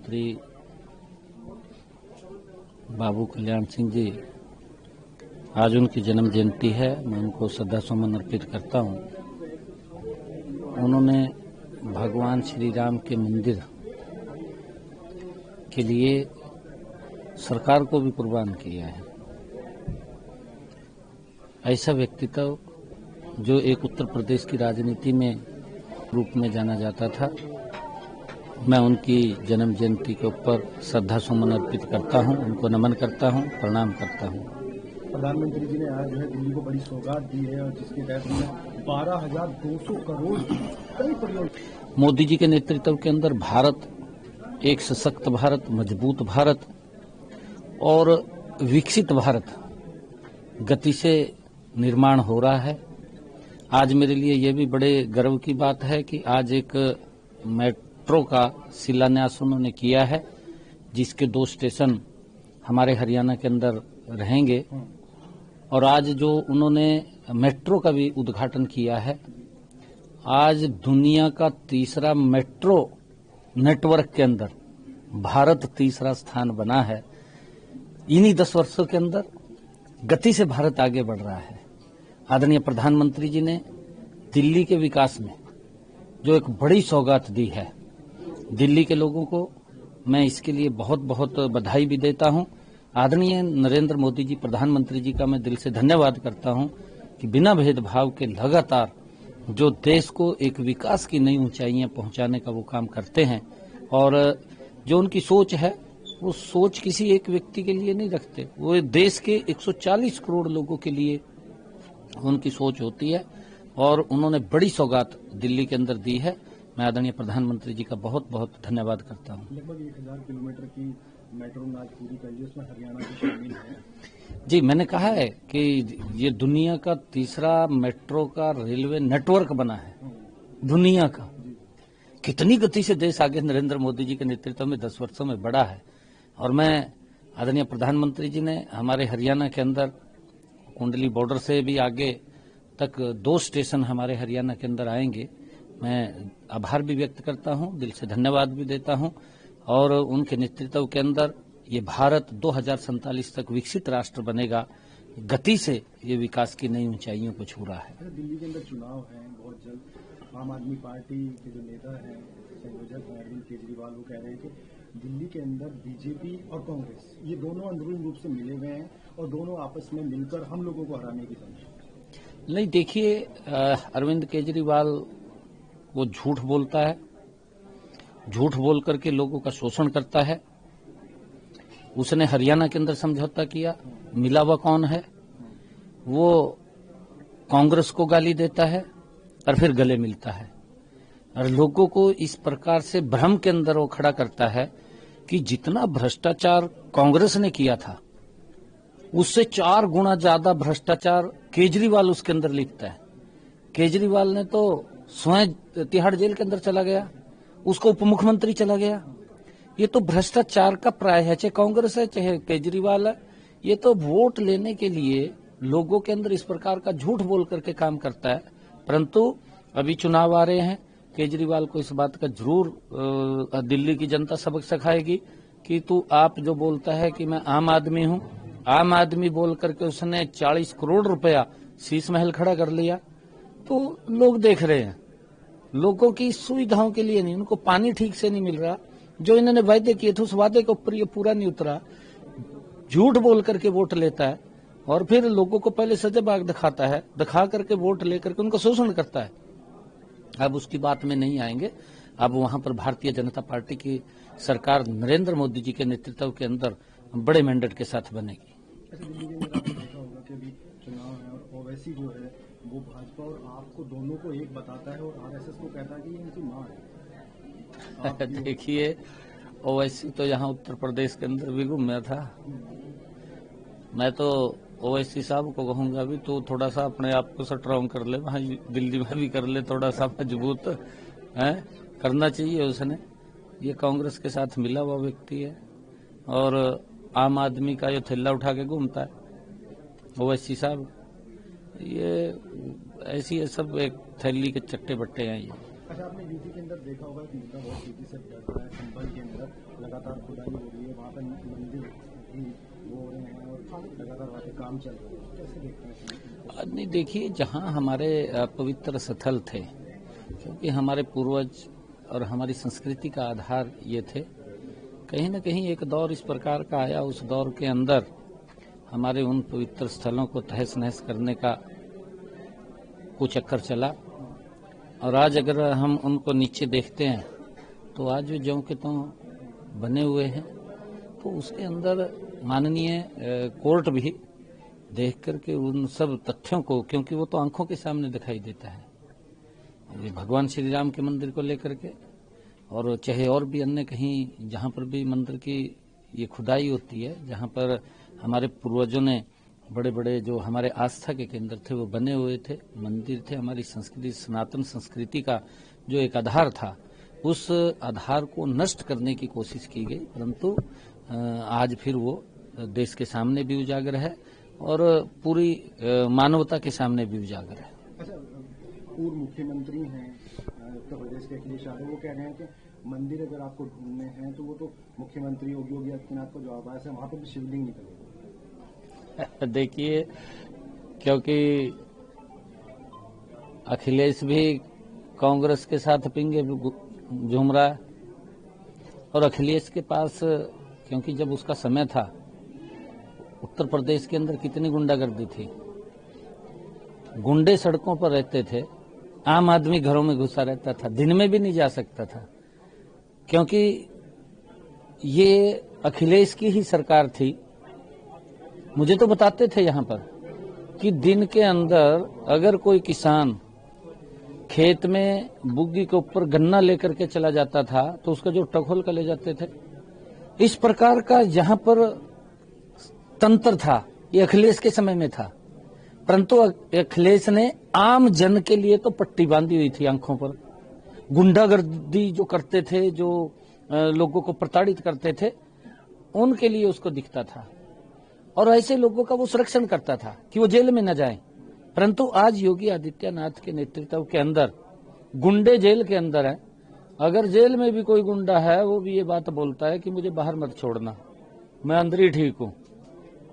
प्रधानमंत्री बाबू कल्याण सिंह जी, आज उनकी जन्म जयंती है। मैं उनको श्रद्धासुमन अर्पित करता हूं। उन्होंने भगवान श्री राम के मंदिर के लिए सरकार को भी कुर्बान किया है। ऐसा व्यक्तित्व जो एक उत्तर प्रदेश की राजनीति में रूप में जाना जाता था, मैं उनकी जन्म जयंती के ऊपर श्रद्धा सुमन अर्पित करता हूं, उनको नमन करता हूं, प्रणाम करता हूं। प्रधानमंत्री जी ने आज जो है दिल्ली को बड़ी सौगात दी है और जिसके तहत उन्होंने 12,200 करोड़ कई परियोजना। मोदी जी के नेतृत्व के अंदर भारत एक सशक्त भारत, मजबूत भारत और विकसित भारत गति से निर्माण हो रहा है। आज मेरे लिए यह भी बड़े गर्व की बात है कि आज एक मेट्रो का शिलान्यास उन्होंने किया है, जिसके 2 स्टेशन हमारे हरियाणा के अंदर रहेंगे। और आज जो उन्होंने मेट्रो का भी उद्घाटन किया है, आज दुनिया का तीसरा मेट्रो नेटवर्क के अंदर भारत तीसरा स्थान बना है। इन्हीं 10 वर्षों के अंदर गति से भारत आगे बढ़ रहा है। आदरणीय प्रधानमंत्री जी ने दिल्ली के विकास में जो एक बड़ी सौगात दी है, दिल्ली के लोगों को मैं इसके लिए बहुत बहुत बधाई भी देता हूं। आदरणीय नरेंद्र मोदी जी प्रधानमंत्री जी का मैं दिल से धन्यवाद करता हूं कि बिना भेदभाव के लगातार जो देश को एक विकास की नई ऊंचाइयां पहुंचाने का वो काम करते हैं। और जो उनकी सोच है, वो सोच किसी एक व्यक्ति के लिए नहीं रखते, वो देश के 140 करोड़ लोगों के लिए उनकी सोच होती है। और उन्होंने बड़ी सौगात दिल्ली के अंदर दी है। मैं आदरणीय प्रधानमंत्री जी का बहुत बहुत धन्यवाद करता हूं। लगभग 1000 किलोमीटर की मेट्रो आज पूरी कर ली, उसमें हरियाणा भी शामिल है। जी, मैंने कहा है कि ये दुनिया का तीसरा मेट्रो का रेलवे नेटवर्क बना है, दुनिया का। कितनी गति से देश आगे नरेंद्र मोदी जी के नेतृत्व में 10 वर्षों में बढ़ा है। और मैं आदरणीय प्रधानमंत्री जी ने हमारे हरियाणा के अंदर कुंडली बॉर्डर से भी आगे तक 2 स्टेशन हमारे हरियाणा के अंदर आएंगे। मैं आभार भी व्यक्त करता हूं, दिल से धन्यवाद भी देता हूं। और उनके नेतृत्व के अंदर ये भारत 2047 तक विकसित राष्ट्र बनेगा। गति से ये विकास की नई ऊंचाइयों को छू रहा है। दिल्ली के अंदर चुनाव है बहुत जल्द। आम आदमी पार्टी के जो नेता हैं, संयोजक हैं अरविंद केजरीवाल, वो कह रहे हैं कि दिल्ली के अंदर बीजेपी और कांग्रेस ये दोनों अंदरूनी रूप से मिले हुए हैं और दोनों आपस में मिलकर हम लोगों को हराने की समझ। नहीं, देखिए, अरविंद केजरीवाल वो झूठ बोलता है, झूठ बोल करके लोगों का शोषण करता है। उसने हरियाणा के अंदर समझौता किया, मिला हुआ कौन है? वो कांग्रेस को गाली देता है और फिर गले मिलता है। और लोगों को इस प्रकार से भ्रम के अंदर वो खड़ा करता है कि जितना भ्रष्टाचार कांग्रेस ने किया था, उससे 4 गुना ज्यादा भ्रष्टाचार केजरीवाल उसके अंदर लिखता है। केजरीवाल ने तो स्वयं तिहाड़ जेल के अंदर चला गया, उसको उप मुख्यमंत्री चला गया। ये तो भ्रष्टाचार का प्राय है, चाहे कांग्रेस है चाहे केजरीवाल है। ये तो वोट लेने के लिए लोगों के अंदर इस प्रकार का झूठ बोल करके काम करता है। परंतु अभी चुनाव आ रहे हैं, केजरीवाल को इस बात का जरूर दिल्ली की जनता सबक सिखाएगी कि तू आप जो बोलता है कि मैं आम आदमी हूं, आम आदमी बोल करके उसने 40 करोड़ रुपया शीश महल खड़ा कर लिया। तो लोग देख रहे हैं, लोगों की सुविधाओं के लिए नहीं, उनको पानी ठीक से नहीं मिल रहा। जो इन्होंने वायदे किए थे उस वादे के ऊपर ये पूरा नहीं उतरा। झूठ बोल करके वोट लेता है और फिर लोगों को पहले सजबाग दिखाता है, दिखा करके वोट लेकर के उनका शोषण करता है। अब उसकी बात में नहीं आएंगे। अब वहां पर भारतीय जनता पार्टी की सरकार नरेंद्र मोदी जी के नेतृत्व के अंदर बड़े मैंडेट के साथ बनेगी। देखा होगा कि अभी चुनाव है और ओवैसी जो है वो भाजपा और आपको दोनों को एक बताता है और आरएसएस को कहता है कि ये इनकी मां है। देखिए, ओवैसी तो यहाँ उत्तर प्रदेश के अंदर भी घूमा था। मैं तो ओवैसी साहब को कहूंगा भी तू थोड़ा सा अपने आप को स्ट्रांग कर ले, वहां दिल्ली में भी कर ले, थोड़ा सा मजबूत है करना चाहिए उसने। ये कांग्रेस के साथ मिला हुआ व्यक्ति है और आम आदमी का ये थैला उठा के घूमता है ओवैसी साहब। ये ऐसी है, सब एक थैली के चट्टे बट्टे हैं ये। अच्छा, आपने यूपी के अंदर देखा होगा कि मुद्दा बहुत तेजी से बढ़ रहा है। संभल के अंदर लगातार खुदाई हो रही है, वहाँ पर मंदिर भी हो रहे हैं और लगातार वहाँ पे काम चल रहा है। कैसे देखते हैं? नहीं, देखिए, जहाँ हमारे पवित्र स्थल थे, क्योंकि हमारे पूर्वज और हमारी संस्कृति का आधार ये थे, कहीं न कहीं एक दौर इस प्रकार का आया, उस दौर के अंदर हमारे उन पवित्र स्थलों को तहस नहस करने का कुछ चक्कर चला। और आज अगर हम उनको नीचे देखते हैं तो आज जो ज्यों के त्यों बने हुए हैं, तो उसके अंदर माननीय कोर्ट भी देख करके उन सब तथ्यों को, क्योंकि वो तो आंखों के सामने दिखाई देता है, ये भगवान श्री राम के मंदिर को लेकर के, और चाहे और भी अन्य कहीं जहाँ पर भी मंदिर की ये खुदाई होती है, जहाँ पर हमारे पूर्वजों ने बड़े बड़े जो हमारे आस्था के केंद्र थे वो बने हुए थे, मंदिर थे, हमारी संस्कृति, सनातन संस्कृति का जो एक आधार था, उस आधार को नष्ट करने की कोशिश की गई। परंतु आज फिर वो देश के सामने भी उजागर है और पूरी मानवता के सामने भी उजागर है। अच्छा, पूर्व मुख्यमंत्री हैं उत्तर प्रदेश के अखिलेश यादव, वो कह रहे हैं कि मंदिर अगर आपको ढूंढने हैं तो वो तो मुख्यमंत्री योगी आदित्यनाथ को जो आवास है वहाँ पर भी शिवलिंग निकलेगा। देखिए, क्योंकि अखिलेश भी कांग्रेस के साथ पिंगे झूम रहा है, और अखिलेश के पास, क्योंकि जब उसका समय था, उत्तर प्रदेश के अंदर कितनी गुंडागर्दी थी, गुंडे सड़कों पर रहते थे, आम आदमी घरों में घुसा रहता था, दिन में भी नहीं जा सकता था, क्योंकि ये अखिलेश की ही सरकार थी। मुझे तो बताते थे यहाँ पर कि दिन के अंदर अगर कोई किसान खेत में बुग्गी के ऊपर गन्ना लेकर के चला जाता था तो उसका जो टखोल का ले जाते थे। इस प्रकार का यहाँ पर तंत्र था, ये अखिलेश के समय में था। परंतु अखिलेश ने आम जन के लिए तो पट्टी बांधी हुई थी आंखों पर। गुंडागर्दी जो करते थे, जो लोगों को प्रताड़ित करते थे, उनके लिए उसको दिखता था, और ऐसे लोगों का वो संरक्षण करता था कि वो जेल में न जाएं। परंतु आज योगी आदित्यनाथ के नेतृत्व के अंदर गुंडे जेल के अंदर हैं। अगर जेल में भी कोई गुंडा है, वो भी ये बात बोलता है कि मुझे बाहर मत छोड़ना, मैं अंदर ही ठीक हूं।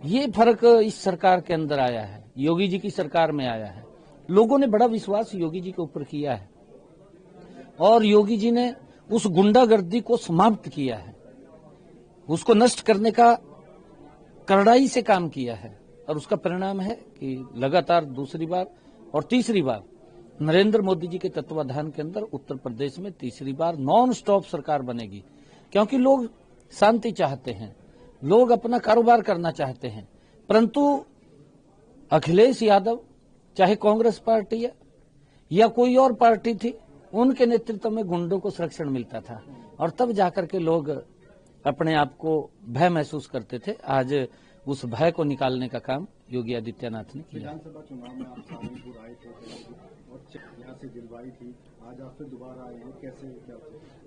ये फर्क इस सरकार के अंदर आया है, योगी जी की सरकार में आया है। लोगों ने बड़ा विश्वास योगी जी के ऊपर किया है और योगी जी ने उस गुंडागर्दी को समाप्त किया है, उसको नष्ट करने का कड़ाई से काम किया है, और उसका परिणाम है कि लगातार दूसरी बार और तीसरी बार नरेंद्र मोदी जी के तत्वाधान के अंदर उत्तर प्रदेश में तीसरी बार नॉन स्टॉप सरकार बनेगी। क्योंकि लोग शांति चाहते हैं, लोग अपना कारोबार करना चाहते हैं। परंतु अखिलेश यादव, चाहे कांग्रेस पार्टी है या कोई और पार्टी थी, उनके नेतृत्व में गुंडों को संरक्षण मिलता था, और तब जाकर के लोग अपने आप को भय महसूस करते थे। आज उस भय को निकालने का काम योगी आदित्यनाथ ने किया। विधानसभा चुनाव में आप सामने आए थे और यहाँ से दिलवाई थी, आज आप फिर दोबारा आए हैं, कैसे क्या?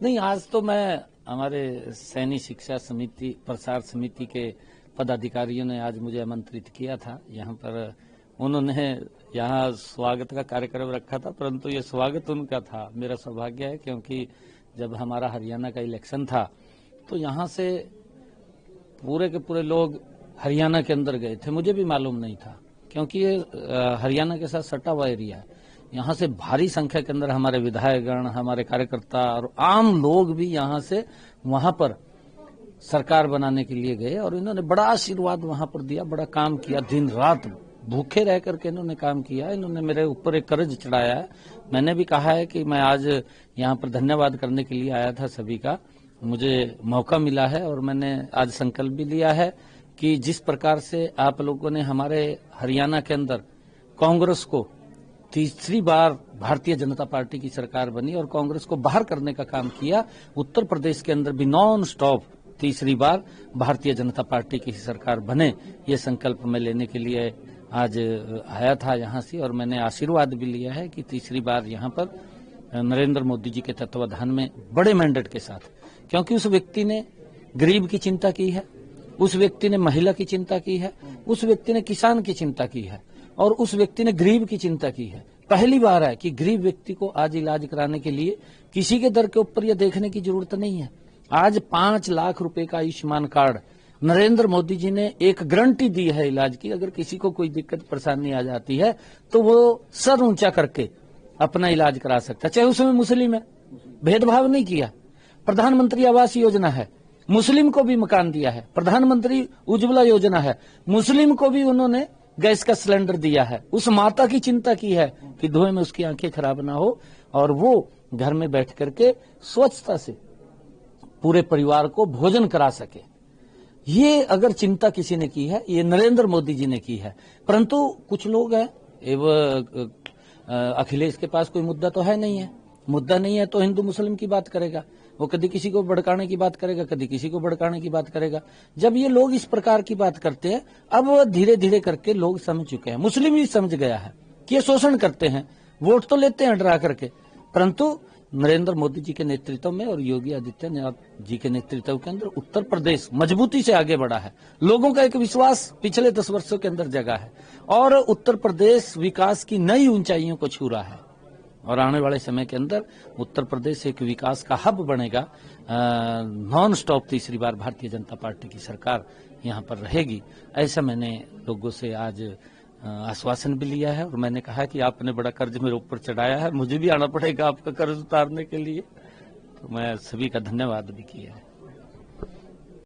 नहीं, आज तो मैं, हमारे सैनिक शिक्षा समिति, प्रसार समिति के पदाधिकारियों ने आज मुझे आमंत्रित किया था यहाँ पर। उन्होंने यहाँ स्वागत का कार्यक्रम रखा था, परंतु ये स्वागत उनका था। मेरा सौभाग्य है, क्योंकि जब हमारा हरियाणा का इलेक्शन था तो यहाँ से पूरे के पूरे लोग हरियाणा के अंदर गए थे। मुझे भी मालूम नहीं था, क्योंकि ये हरियाणा के साथ सटा हुआ एरिया है। यहाँ से भारी संख्या के अंदर हमारे विधायकगण, हमारे कार्यकर्ता और आम लोग भी यहाँ से वहां पर सरकार बनाने के लिए गए, और इन्होंने बड़ा आशीर्वाद वहां पर दिया, बड़ा काम किया, दिन रात भूखे रह करके इन्होंने काम किया। इन्होंने मेरे ऊपर एक कर्ज चढ़ाया है। मैंने भी कहा है कि मैं आज यहाँ पर धन्यवाद करने के लिए आया था सभी का, मुझे मौका मिला है, और मैंने आज संकल्प भी लिया है कि जिस प्रकार से आप लोगों ने हमारे हरियाणा के अंदर कांग्रेस को तीसरी बार भारतीय जनता पार्टी की सरकार बनी और कांग्रेस को बाहर करने का काम किया, उत्तर प्रदेश के अंदर भी नॉन स्टॉप तीसरी बार भारतीय जनता पार्टी की सरकार बने, ये संकल्प मैं लेने के लिए आज आया था यहाँ से। और मैंने आशीर्वाद भी लिया है कि तीसरी बार यहाँ पर नरेंद्र मोदी जी के तत्वाधान में बड़े मैंडेट के साथ, क्योंकि उस व्यक्ति ने गरीब की चिंता की है, उस व्यक्ति ने महिला की चिंता की है, उस व्यक्ति ने किसान की चिंता की है, और उस व्यक्ति ने गरीब की चिंता की है। पहली बार है कि गरीब व्यक्ति को आज इलाज कराने के लिए किसी के दर के ऊपर यह देखने की जरूरत नहीं है। आज 5 लाख रुपए का आयुष्मान कार्ड नरेंद्र मोदी जी ने एक गारंटी दी है इलाज की। अगर किसी को कोई दिक्कत परेशानी आ जाती है तो वो सर ऊंचा करके अपना इलाज करा सकता है, चाहे उसमें मुस्लिम है, भेदभाव नहीं किया। प्रधानमंत्री आवास योजना है, मुस्लिम को भी मकान दिया है। प्रधानमंत्री उज्ज्वला योजना है, मुस्लिम को भी उन्होंने गैस का सिलेंडर दिया है। उस माता की चिंता की है कि धुएं में उसकी आंखें खराब ना हो और वो घर में बैठ करके स्वच्छता से पूरे परिवार को भोजन करा सके। ये अगर चिंता किसी ने की है, ये नरेंद्र मोदी जी ने की है। परंतु कुछ लोग हैं, अखिलेश के पास कोई मुद्दा तो है नहीं है, मुद्दा नहीं है तो हिंदू मुस्लिम की बात करेगा। वो कभी किसी को भड़काने की बात करेगा, कभी किसी को भड़काने की बात करेगा। जब ये लोग इस प्रकार की बात करते हैं, अब धीरे धीरे करके लोग समझ चुके हैं, मुस्लिम भी समझ गया है कि ये शोषण करते हैं, वोट तो लेते हैं डरा करके। परंतु नरेंद्र मोदी जी के नेतृत्व में और योगी आदित्यनाथ जी के नेतृत्व के अंदर उत्तर प्रदेश मजबूती से आगे बढ़ा है। लोगों का एक विश्वास पिछले 10 वर्षों के अंदर जगा है और उत्तर प्रदेश विकास की नई ऊंचाइयों को छू रहा है। और आने वाले समय के अंदर उत्तर प्रदेश एक विकास का हब बनेगा। नॉन स्टॉप तीसरी बार भारतीय जनता पार्टी की सरकार यहाँ पर रहेगी, ऐसा मैंने लोगों से आज आश्वासन भी लिया है। और मैंने कहा कि आपने बड़ा कर्ज मेरे ऊपर चढ़ाया है, मुझे भी आना पड़ेगा आपका कर्ज उतारने के लिए। तो मैं सभी का धन्यवाद भी किया है।